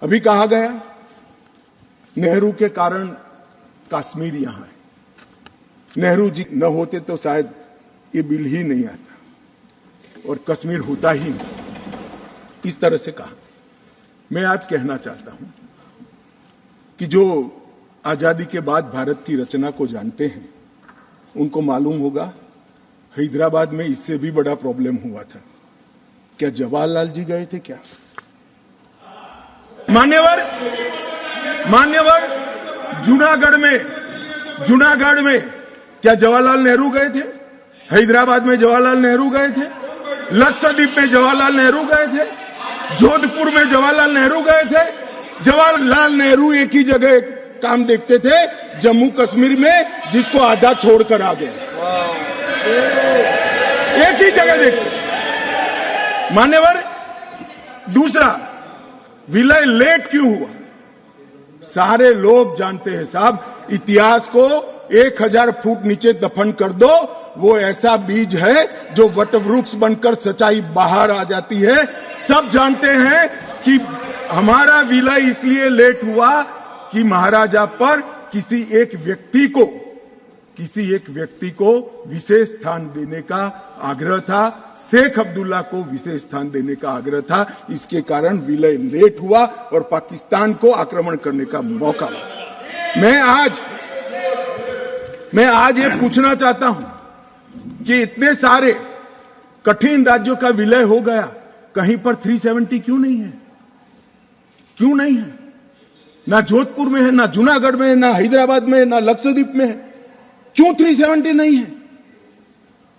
अभी कहा गया नेहरू के कारण कश्मीर यहां है, नेहरू जी न होते तो शायद ये बिल ही नहीं आता और कश्मीर होता ही नहीं, इस तरह से कहा। मैं आज कहना चाहता हूं कि जो आजादी के बाद भारत की रचना को जानते हैं उनको मालूम होगा हैदराबाद में इससे भी बड़ा प्रॉब्लम हुआ था। क्या जवाहरलाल जी गए थे क्या? मान्यवर जूनागढ़ में क्या जवाहरलाल नेहरू गए थे? हैदराबाद में जवाहरलाल नेहरू गए थे? लक्षद्वीप में जवाहरलाल नेहरू गए थे? जोधपुर में जवाहरलाल नेहरू गए थे? जवाहरलाल नेहरू एक ही जगह काम देखते थे, जम्मू कश्मीर में, जिसको आधा छोड़कर आ गए। एक ही जगह देखते। मान्यवर, दूसरा, विलय लेट क्यों हुआ? सारे लोग जानते हैं साहब, इतिहास को 1000 फुट नीचे दफन कर दो, वो ऐसा बीज है जो वटवृक्ष बनकर सच्चाई बाहर आ जाती है। सब जानते हैं कि हमारा विलय इसलिए लेट हुआ कि महाराजा पर किसी एक व्यक्ति को विशेष स्थान देने का आग्रह था, शेख अब्दुल्ला को विशेष स्थान देने का आग्रह था। इसके कारण विलय लेट हुआ और पाकिस्तान को आक्रमण करने का मौका मिला। मैं आज ये पूछना चाहता हूं कि इतने सारे कठिन राज्यों का विलय हो गया, कहीं पर 370 क्यों नहीं है? क्यों नहीं है? ना जोधपुर में है, ना जूनागढ़ में है, ना हैदराबाद में है, ना लक्षद्वीप में है। क्यों 370 नहीं है?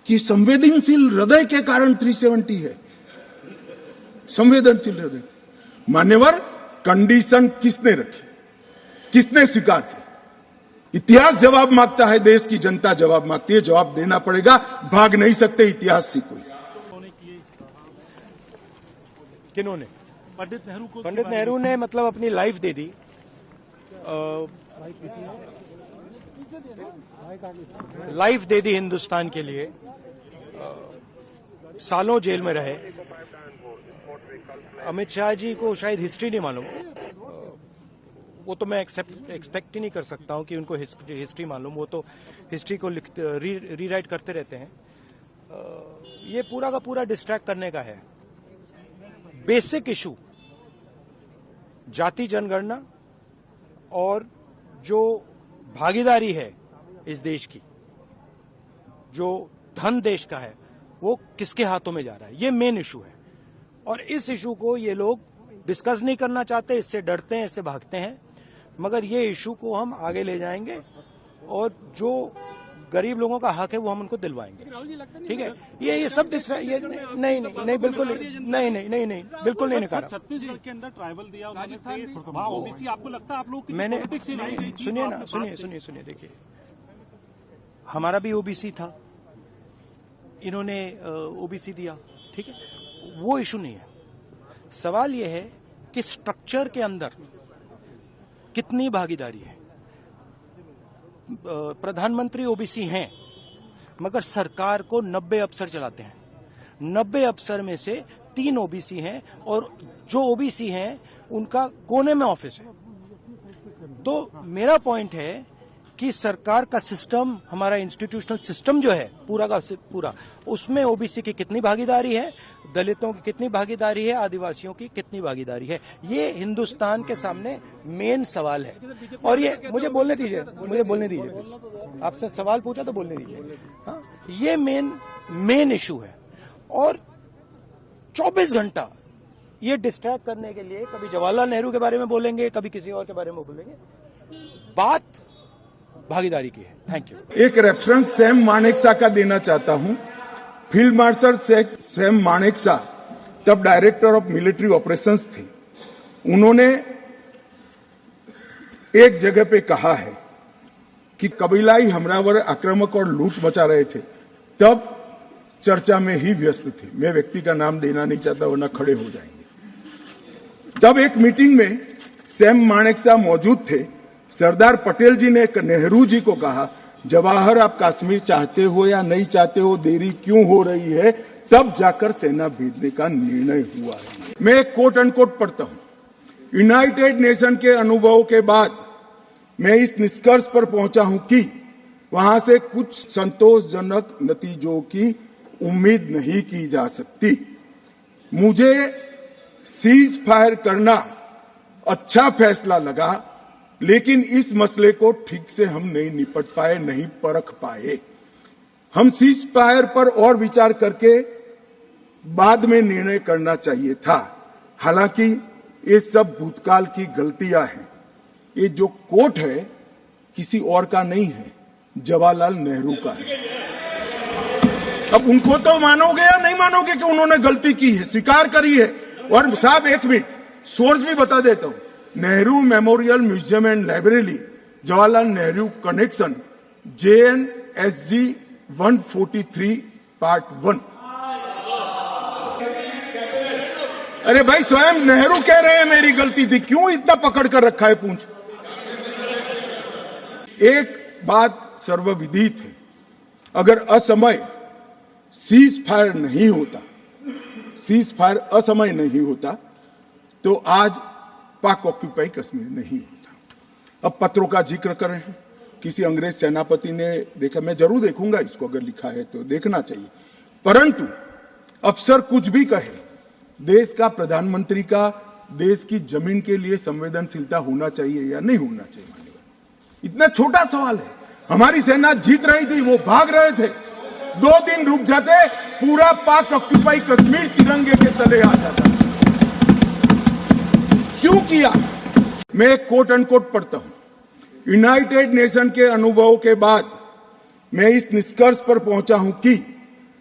कि संवेदनशील हृदय के कारण 370 है। संवेदनशील हृदय। मान्यवर, कंडीशन किसने रखी? किसने स्वीकार की? इतिहास जवाब मांगता है, देश की जनता जवाब मांगती है, जवाब देना पड़ेगा। भाग नहीं सकते इतिहास से कोई। किन्होंने? पंडित नेहरू ने मतलब अपनी लाइफ दे दी। लाइफ दे दी हिंदुस्तान के लिए। सालों जेल में रहे। अमित शाह जी को शायद हिस्ट्री नहीं मालूम, वो तो मैं एक्सपेक्ट ही नहीं कर सकता हूं कि उनको हिस्ट्री मालूम। वो तो हिस्ट्री को रीराइट करते रहते हैं। ये पूरा का पूरा डिस्ट्रैक्ट करने का है। बेसिक इशू जाति जनगणना और जो भागीदारी है इस देश की, जो धन देश का है, वो किसके हाथों में जा रहा है, ये मेन इशू है। और इस इशू को ये लोग डिस्कस नहीं करना चाहते, इससे डरते हैं, इससे भागते हैं। मगर ये इशू को हम आगे ले जाएंगे और जो गरीब लोगों का हक है वो हम उनको दिलवाएंगे। ठीक है? ये सब ये नहीं बिल्कुल नहीं बिल्कुल नहीं निकाला। छत्तीसगढ़ के अंदर ट्राइबल दिया उन्होंने, ओबीसी आपको लगता है आप लोग? मैंने सुनिए देखिए, हमारा भी ओबीसी था, इन्होंने ओबीसी दिया। ठीक है, वो इशू नहीं है। सवाल यह है कि स्ट्रक्चर के अंदर कितनी भागीदारी है। प्रधानमंत्री ओबीसी हैं, मगर सरकार को 90 अफसर चलाते हैं। 90 अफसर में से 3 ओबीसी हैं और जो ओबीसी हैं उनका कोने में ऑफिस है। तो मेरा पॉइंट है कि सरकार का सिस्टम, हमारा इंस्टीट्यूशनल सिस्टम जो है पूरा का पूरा, उसमें ओबीसी की कितनी भागीदारी है, दलितों की कितनी भागीदारी है, आदिवासियों की कितनी भागीदारी है, ये हिंदुस्तान के सामने मेन सवाल है। और ये मुझे बोलने दीजिए आपसे सवाल पूछा तो बोलने दीजिए। हाँ, ये मेन इशू है। और 24 घंटा ये डिस्ट्रैक्ट करने के लिए कभी जवाहरलाल नेहरू के बारे में बोलेंगे, कभी किसी और के बारे में बोलेंगे। बात भागीदारी की है। Thank you. एक रेफरेंस सैम मानेकशॉ का देना चाहता हूं। फील्ड मार्शल सैम मानेकशॉ तब डायरेक्टर ऑफ मिलिट्री ऑपरेशंस थे। उन्होंने एक जगह पे कहा है कि कबीलाई हमलावर आक्रामक और लूट मचा रहे थे, तब चर्चा में ही व्यस्त थे। मैं व्यक्ति का नाम देना नहीं चाहता वरना खड़े हो जाएंगे। तब एक मीटिंग में सैम मानेकशॉ मौजूद थे। सरदार पटेल जी ने नेहरू जी को कहा, जवाहर आप कश्मीर चाहते हो या नहीं चाहते हो, देरी क्यों हो रही है? तब जाकर सेना भेजने का निर्णय हुआ है। मैं एक कोट अनकोट पढ़ता हूं। यूनाइटेड नेशन के अनुभव के बाद मैं इस निष्कर्ष पर पहुंचा हूं कि वहां से कुछ संतोषजनक नतीजों की उम्मीद नहीं की जा सकती। मुझे सीज फायर करना अच्छा फैसला लगा, लेकिन इस मसले को ठीक से हम नहीं निपट पाए, नहीं परख पाए। हम सीज फायर पर और विचार करके बाद में निर्णय करना चाहिए था। हालांकि ये सब भूतकाल की गलतियां हैं। ये जो कोर्ट है किसी और का नहीं है, जवाहरलाल नेहरू का है। अब उनको तो मानोगे या नहीं मानोगे कि उन्होंने गलती की है, स्वीकार करी है। और साहब एक मिनट सोर्स भी बता देता हूं, Nehru memorial museum and library, Jawaharlal Nehru connection, JNSG 143 part 1। अरे भाई स्वयं नेहरू कह रहे हैं मेरी गलती थी, क्यों इतना पकड़ कर रखा है पूंछ। एक बात सर्वविदित है, अगर असमय सीज फायर नहीं होता, सीज फायर असमय नहीं होता तो आज पाक ऑक्यूपाई कश्मीर नहीं होता। अब पत्रों का जिक्र कर रहे हैं, किसी अंग्रेज सेनापति ने देखा, मैं जरूर देखूंगा इसको, अगर लिखा है तो देखना चाहिए। परंतु अफसर कुछ भी कहे, देश का प्रधानमंत्री का देश की जमीन के लिए संवेदनशीलता होना चाहिए या नहीं होना चाहिए। मान्यवर, इतना छोटा सवाल है। हमारी सेना जीत रही थी, वो भाग रहे थे, 2 दिन रुक जाते, पूरा पाक ऑक्यूपाई कश्मीर तिरंगे के तले आ जाता। क्यों किया? मैं एक कोट अनकोट पढ़ता हूं, यूनाइटेड नेशन के अनुभव के बाद मैं इस निष्कर्ष पर पहुंचा हूं कि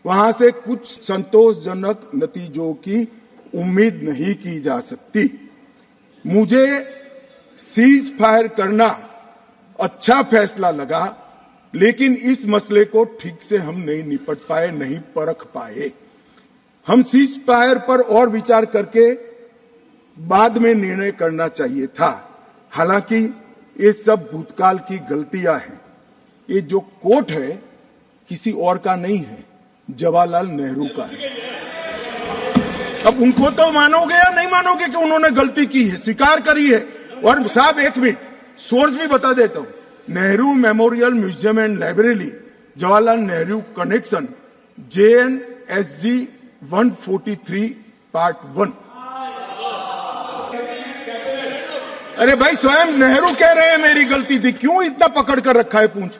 वहां से कुछ संतोषजनक नतीजों की उम्मीद नहीं की जा सकती। मुझे सीज फायर करना अच्छा फैसला लगा, लेकिन इस मसले को ठीक से हम नहीं निपट पाए, नहीं परख पाए। हम सीज फायर पर और विचार करके बाद में निर्णय करना चाहिए था। हालांकि ये सब भूतकाल की गलतियां हैं। ये जो कोर्ट है किसी और का नहीं है, जवाहरलाल नेहरू का है। अब उनको तो मानोगे या नहीं मानोगे कि उन्होंने गलती की है, स्वीकार करी है। और साहब एक मिनट सोर्स भी बता देता हूं, Nehru memorial museum and library, Jawaharlal Nehru connection, JNSG 143 part 1। अरे भाई स्वयं नेहरू कह रहे हैं मेरी गलती थी, क्यों इतना पकड़ कर रखा है पूंछ।